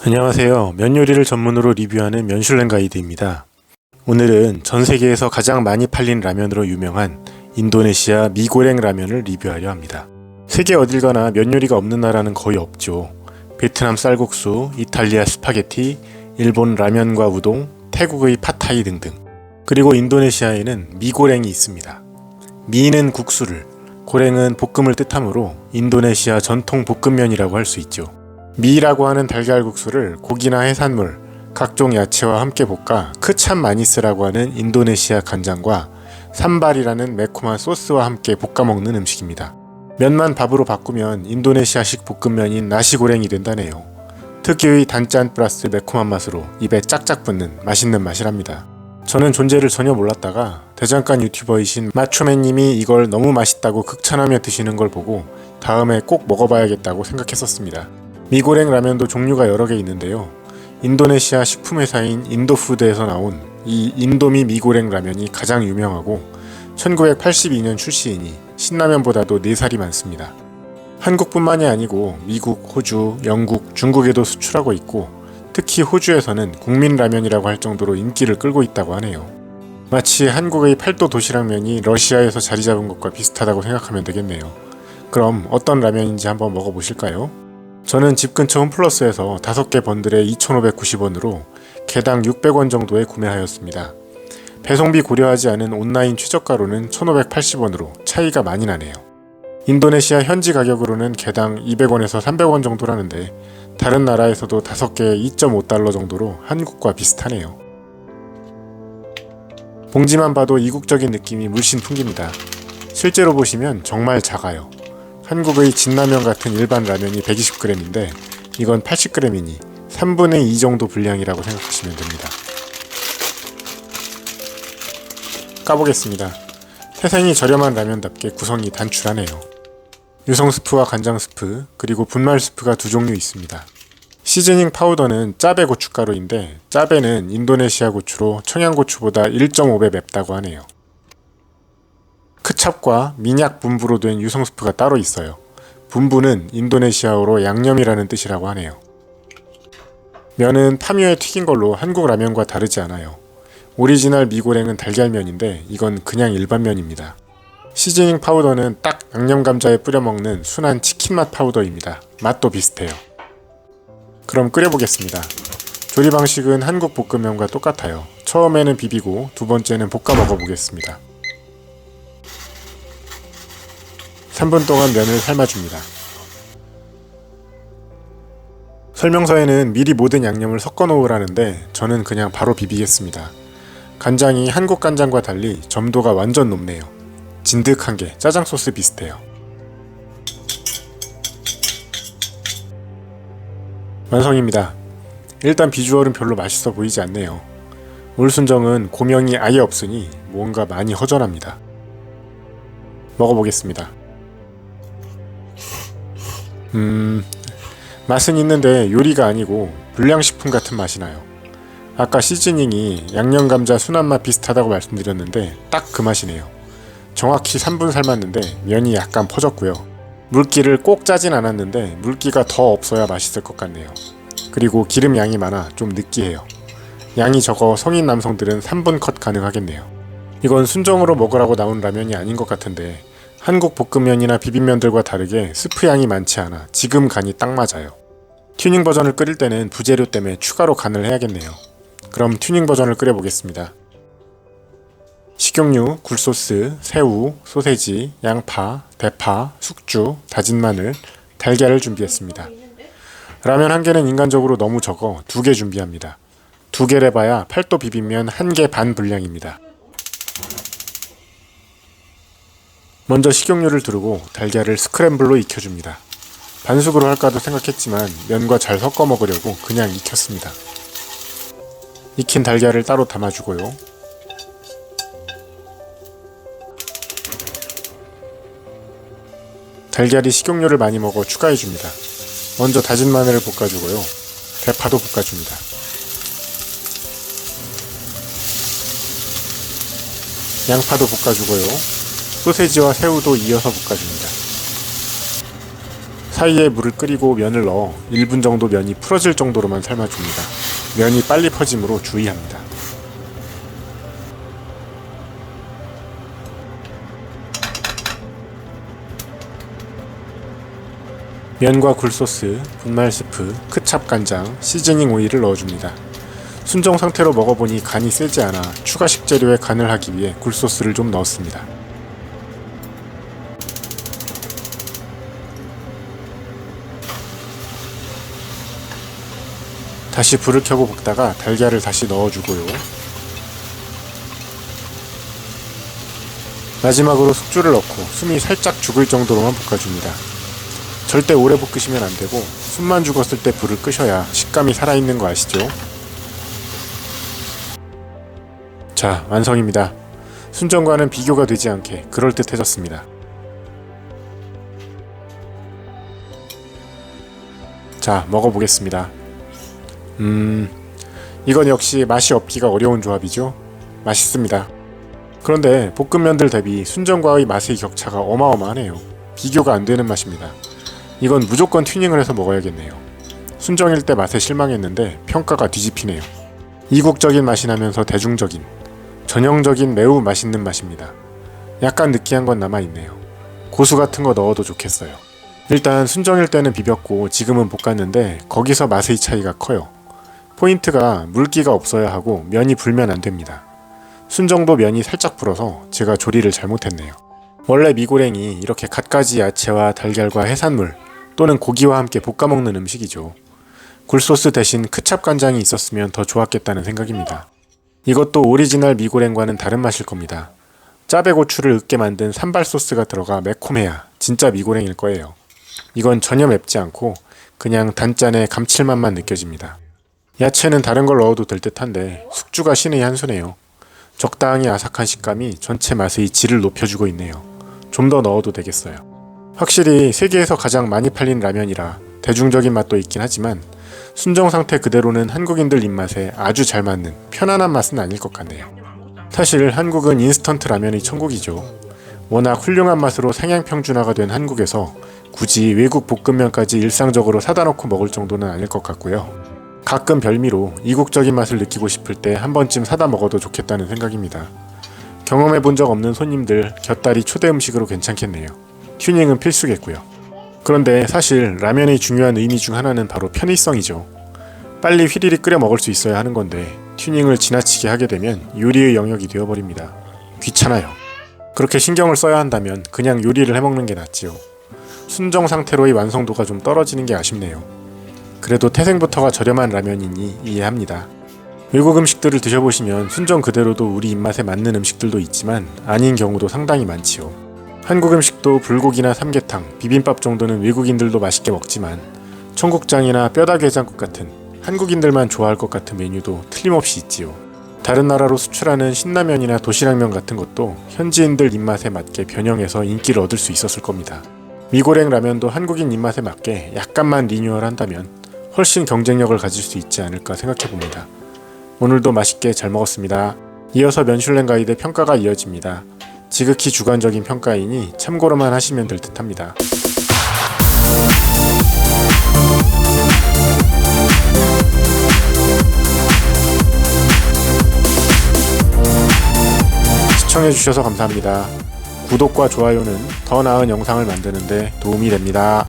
안녕하세요. 면 요리를 전문으로 리뷰하는 면슐랭 가이드입니다. 오늘은 전 세계에서 가장 많이 팔린 라면으로 유명한 인도네시아 미고랭 라면을 리뷰하려 합니다. 세계 어딜 가나 면 요리가 없는 나라는 거의 없죠. 베트남 쌀국수, 이탈리아 스파게티, 일본 라면과 우동, 태국의 팟타이 등등. 그리고 인도네시아에는 미고랭이 있습니다. 미는 국수를, 고랭은 볶음을 뜻하므로 인도네시아 전통 볶음면이라고 할 수 있죠. 미라고 하는 달걀국수를 고기나 해산물, 각종 야채와 함께 볶아 크참 마니스라고 하는 인도네시아 간장과 산발이라는 매콤한 소스와 함께 볶아 먹는 음식입니다. 면만 밥으로 바꾸면 인도네시아식 볶음면인 나시고랭이 된다네요. 특유의 단짠 플러스 매콤한 맛으로 입에 짝짝 붙는 맛있는 맛이랍니다. 저는 존재를 전혀 몰랐다가 대장간 유튜버이신 마초맨님이 이걸 너무 맛있다고 극찬하며 드시는 걸 보고 다음에 꼭 먹어봐야겠다고 생각했었습니다. 미고랭 라면도 종류가 여러 개 있는데요. 인도네시아 식품회사인 인도푸드에서 나온 이 인도미 미고랭 라면이 가장 유명하고 1982년 출시이니 신라면보다도 4살이 많습니다. 한국뿐만이 아니고 미국, 호주, 영국, 중국에도 수출하고 있고 특히 호주에서는 국민라면이라고 할 정도로 인기를 끌고 있다고 하네요. 마치 한국의 팔도 도시락면이 러시아에서 자리 잡은 것과 비슷하다고 생각하면 되겠네요. 그럼 어떤 라면인지 한번 먹어보실까요? 저는 집 근처 홈플러스에서 5개 번들에 2,590원으로 개당 600원 정도에 구매하였습니다. 배송비 고려하지 않은 온라인 최저가로는 1,580원으로 차이가 많이 나네요. 인도네시아 현지 가격으로는 개당 200원에서 300원 정도라는데 다른 나라에서도 5개에 2.5달러 정도로 한국과 비슷하네요. 봉지만 봐도 이국적인 느낌이 물씬 풍깁니다. 실제로 보시면 정말 작아요. 한국의 진라면 같은 일반 라면이 120g인데 이건 80g이니 3분의 2 정도 분량이라고 생각하시면 됩니다. 까보겠습니다. 태생이 저렴한 라면답게 구성이 단출하네요. 유성 스프와 간장 스프, 그리고 분말 스프가 2종류 있습니다. 시즈닝 파우더는 짜베 고춧가루인데 짜베는 인도네시아 고추로 청양고추보다 1.5배 맵다고 하네요. 크찹과 미약 분부로 된 유성 스프가 따로 있어요. 분부는 인도네시아어로 양념이라는 뜻이라고 하네요. 면은 파뮤에 튀긴 걸로 한국 라면과 다르지 않아요. 오리지널 미고랭은 달걀면인데 이건 그냥 일반 면입니다. 시즈닝 파우더는 딱 양념 감자에 뿌려 먹는 순한 치킨 맛 파우더입니다. 맛도 비슷해요. 그럼 끓여보겠습니다. 조리 방식은 한국 볶음면과 똑같아요. 처음에는 비비고 두 번째는 볶아 먹어보겠습니다. 3분 동안 면을 삶아줍니다. 설명서에는 미리 모든 양념을 섞어 놓으라는데 저는 그냥 바로 비비겠습니다. 간장이 한국 간장과 달리 점도가 완전 높네요. 진득한 게 짜장 소스 비슷해요. 완성입니다. 일단 비주얼은 별로 맛있어 보이지 않네요. 울순정은 고명이 아예 없으니 뭔가 많이 허전합니다. 먹어보겠습니다. 맛은 있는데 요리가 아니고 불량식품 같은 맛이 나요. 아까 시즈닝이 양념감자 순한 맛 비슷하다고 말씀드렸는데 딱 그 맛이네요. 정확히 3분 삶았는데 면이 약간 퍼졌고요. 물기를 꼭 짜진 않았는데 물기가 더 없어야 맛있을 것 같네요. 그리고 기름 양이 많아 좀 느끼해요. 양이 적어 성인 남성들은 3분 컷 가능하겠네요. 이건 순정으로 먹으라고 나온 라면이 아닌 것 같은데 한국 볶음면이나 비빔면들과 다르게 스프 양이 많지 않아 지금 간이 딱 맞아요. 튜닝 버전을 끓일 때는 부재료 때문에 추가로 간을 해야겠네요. 그럼 튜닝 버전을 끓여보겠습니다. 식용유, 굴소스, 새우, 소세지, 양파, 대파, 숙주, 다진 마늘, 달걀을 준비했습니다. 라면 1개는 인간적으로 너무 적어 2개 준비합니다. 2개를 해봐야 팔도 비빔면 1개 반 분량입니다. 먼저 식용유를 두르고 달걀을 스크램블로 익혀줍니다. 반숙으로 할까도 생각했지만 면과 잘 섞어 먹으려고 그냥 익혔습니다. 익힌 달걀을 따로 담아주고요. 달걀이 식용유를 많이 먹어 추가해줍니다. 먼저 다진 마늘을 볶아주고요. 대파도 볶아줍니다. 양파도 볶아주고요. 소세지와 새우도 이어서 볶아줍니다. 사이에 물을 끓이고 면을 넣어 1분 정도 면이 풀어질 정도로만 삶아줍니다. 면이 빨리 퍼지므로 주의합니다. 면과 굴소스, 분말 스프, 크찹 간장, 시즈닝 오일을 넣어줍니다. 순정 상태로 먹어보니 간이 세지 않아 추가 식재료에 간을 하기 위해 굴소스를 좀 넣었습니다. 다시 불을 켜고 볶다가 달걀을 다시 넣어주고요. 마지막으로 숙주를 넣고 숨이 살짝 죽을 정도로만 볶아줍니다. 절대 오래 볶으시면 안되고 숨만 죽었을 때 불을 끄셔야 식감이 살아있는 거 아시죠? 자, 완성입니다. 순정과는 비교가 되지 않게 그럴듯해졌습니다. 자, 먹어보겠습니다. 이건 역시 맛이 없기가 어려운 조합이죠? 맛있습니다. 그런데 볶음면들 대비 순정과의 맛의 격차가 어마어마하네요. 비교가 안 되는 맛입니다. 이건 무조건 튜닝을 해서 먹어야겠네요. 순정일 때 맛에 실망했는데 평가가 뒤집히네요. 이국적인 맛이 나면서 대중적인, 전형적인 매우 맛있는 맛입니다. 약간 느끼한 건 남아있네요. 고수 같은 거 넣어도 좋겠어요. 일단 순정일 때는 비볐고 지금은 볶았는데 거기서 맛의 차이가 커요. 포인트가 물기가 없어야 하고 면이 불면 안 됩니다. 순정도 면이 살짝 불어서 제가 조리를 잘못했네요. 원래 미고랭이 이렇게 갖가지 야채와 달걀과 해산물 또는 고기와 함께 볶아 먹는 음식이죠. 굴소스 대신 크찹 간장이 있었으면 더 좋았겠다는 생각입니다. 이것도 오리지널 미고랭과는 다른 맛일 겁니다. 짜배고추를 으깨 만든 산발 소스가 들어가 매콤해야 진짜 미고랭일 거예요. 이건 전혀 맵지 않고 그냥 단짠의 감칠맛만 느껴집니다. 야채는 다른 걸 넣어도 될 듯한데 숙주가 신의 한 수네요. 적당히 아삭한 식감이 전체 맛의 질을 높여주고 있네요. 좀 더 넣어도 되겠어요. 확실히 세계에서 가장 많이 팔린 라면이라 대중적인 맛도 있긴 하지만 순정 상태 그대로는 한국인들 입맛에 아주 잘 맞는 편안한 맛은 아닐 것 같네요. 사실 한국은 인스턴트 라면의 천국이죠. 워낙 훌륭한 맛으로 상향평준화가 된 한국에서 굳이 외국 볶음면까지 일상적으로 사다 놓고 먹을 정도는 아닐 것 같고요. 가끔 별미로 이국적인 맛을 느끼고 싶을 때 한 번쯤 사다 먹어도 좋겠다는 생각입니다. 경험해 본 적 없는 손님들 곁다리 초대 음식으로 괜찮겠네요. 튜닝은 필수겠고요. 그런데 사실 라면의 중요한 의미 중 하나는 바로 편의성이죠. 빨리 휘리릭 끓여 먹을 수 있어야 하는 건데 튜닝을 지나치게 하게 되면 요리의 영역이 되어버립니다. 귀찮아요. 그렇게 신경을 써야 한다면 그냥 요리를 해먹는 게 낫지요. 순정 상태로의 완성도가 좀 떨어지는 게 아쉽네요. 그래도 태생부터가 저렴한 라면이니 이해합니다. 외국 음식들을 드셔보시면 순정 그대로도 우리 입맛에 맞는 음식들도 있지만 아닌 경우도 상당히 많지요. 한국 음식도 불고기나 삼계탕, 비빔밥 정도는 외국인들도 맛있게 먹지만 청국장이나 뼈다귀해장국 같은 한국인들만 좋아할 것 같은 메뉴도 틀림없이 있지요. 다른 나라로 수출하는 신라면이나 도시락면 같은 것도 현지인들 입맛에 맞게 변형해서 인기를 얻을 수 있었을 겁니다. 미고랭 라면도 한국인 입맛에 맞게 약간만 리뉴얼한다면 훨씬 경쟁력을 가질 수 있지 않을까 생각해봅니다. 오늘도 맛있게 잘 먹었습니다. 이어서 면슐랭 가이드 평가가 이어집니다. 지극히 주관적인 평가이니 참고로만 하시면 될 듯합니다. 시청해주셔서 감사합니다. 구독과 좋아요는 더 나은 영상을 만드는 데 도움이 됩니다.